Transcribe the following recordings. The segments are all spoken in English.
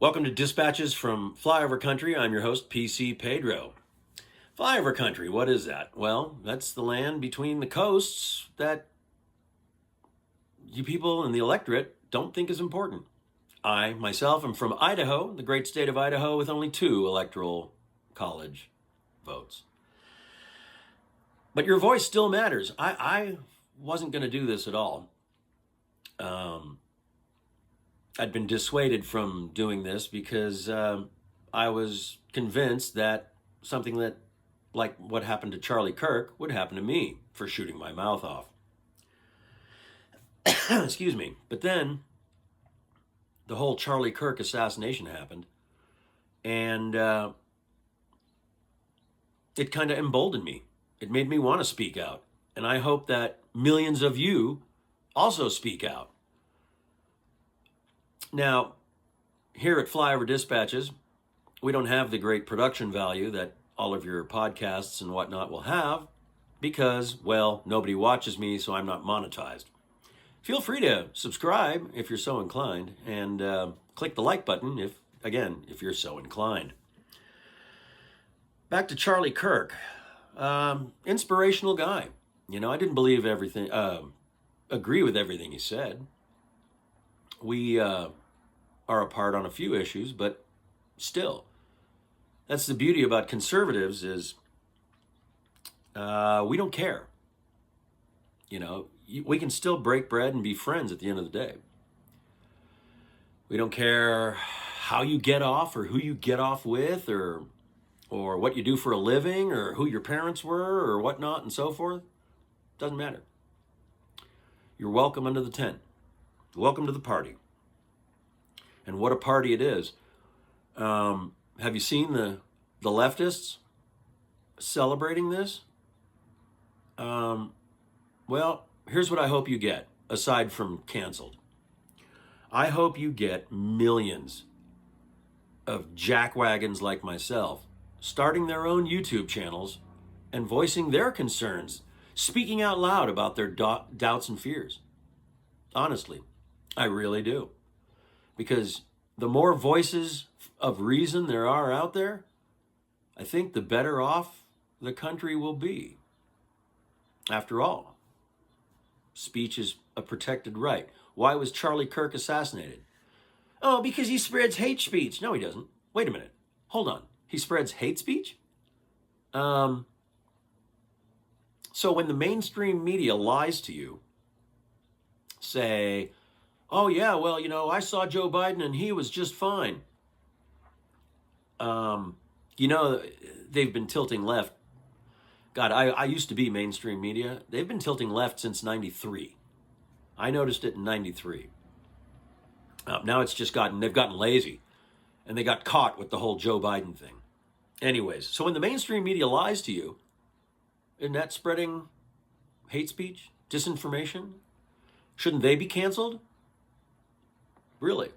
Welcome to Dispatches from Flyover Country. I'm your host, PC Pedro. Flyover Country, what is that? Well, that's the land between the coasts that you people in the electorate don't think is important. I, myself, am from Idaho, the great state of Idaho, with only 2 electoral college votes. But your voice still matters. I wasn't going to do this at all. I'd been dissuaded from doing this because I was convinced that something that, like what happened to Charlie Kirk, would happen to me for shooting my mouth off. Excuse me. But then the whole Charlie Kirk assassination happened, and it kind of emboldened me. It made me want to speak out. And I hope that millions of you also speak out. Now, here at Flyover Dispatches, we don't have the great production value that all of your podcasts and whatnot will have because, well, nobody watches me, so I'm not monetized. Feel free to subscribe if you're so inclined, and click the like button if you're so inclined. Back to Charlie Kirk. Inspirational guy. You know, I didn't believe everything, agree with everything he said. We are apart on a few issues, but still, that's the beauty about conservatives is we don't care. You know, we can still break bread and be friends at the end of the day. We don't care how you get off or who you get off with or what you do for a living or who your parents were or whatnot and so forth. Doesn't matter. You're welcome under the tent. Welcome to the party. And what a party it is. Have you seen the leftists celebrating this? Well, here's what I hope you get, aside from canceled. I hope you get millions of jackwagons like myself starting their own YouTube channels and voicing their concerns, speaking out loud about their doubts and fears. Honestly, I really do. Because the more voices of reason there are out there, I think the better off the country will be. After all, speech is a protected right. Why was Charlie Kirk assassinated? Oh, because he spreads hate speech. No, he doesn't. Wait a minute. Hold on. He spreads hate speech? So when the mainstream media lies to you, say, oh yeah, well, you know, I saw Joe Biden and he was just fine. You know, they've been tilting left. God, I used to be mainstream media. They've been tilting left since 93. I noticed it in 93. Now it's just they've gotten lazy and they got caught with the whole Joe Biden thing. Anyways, so when the mainstream media lies to you, isn't that spreading hate speech, disinformation? Shouldn't they be canceled? Really?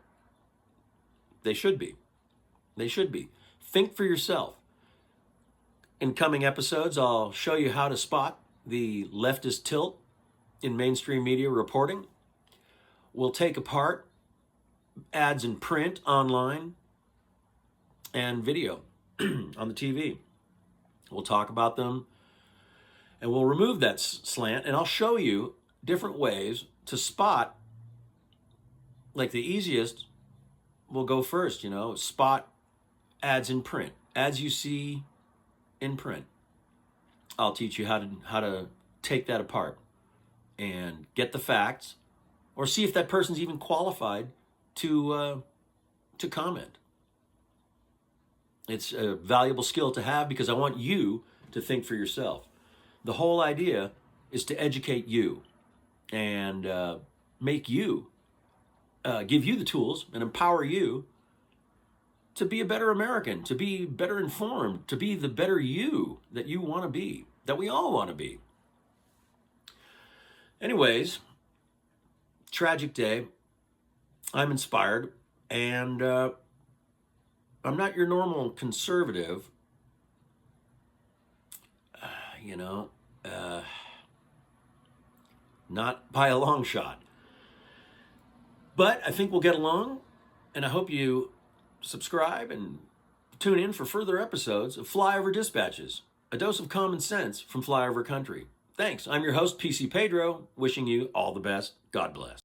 They should be. They should be. Think for yourself. In coming episodes, I'll show you how to spot the leftist tilt in mainstream media reporting. We'll take apart ads in print, online, and video on the TV. We'll talk about them, and we'll remove that slant, and I'll show you different ways to spot. Like the easiest, we'll go first, you know, spot ads in print, ads you see in print. I'll teach you how to take that apart and get the facts, or see if that person's even qualified to comment. It's a valuable skill to have because I want you to think for yourself. The whole idea is to educate you and make you, give you the tools and empower you to be a better American, to be better informed, to be the better you that you want to be, that we all want to be. Anyways, tragic day. I'm inspired, and I'm not your normal conservative, not by a long shot. But I think we'll get along, and I hope you subscribe and tune in for further episodes of Flyover Dispatches, a dose of common sense from Flyover Country. Thanks. I'm your host, PC Pedro, wishing you all the best. God bless.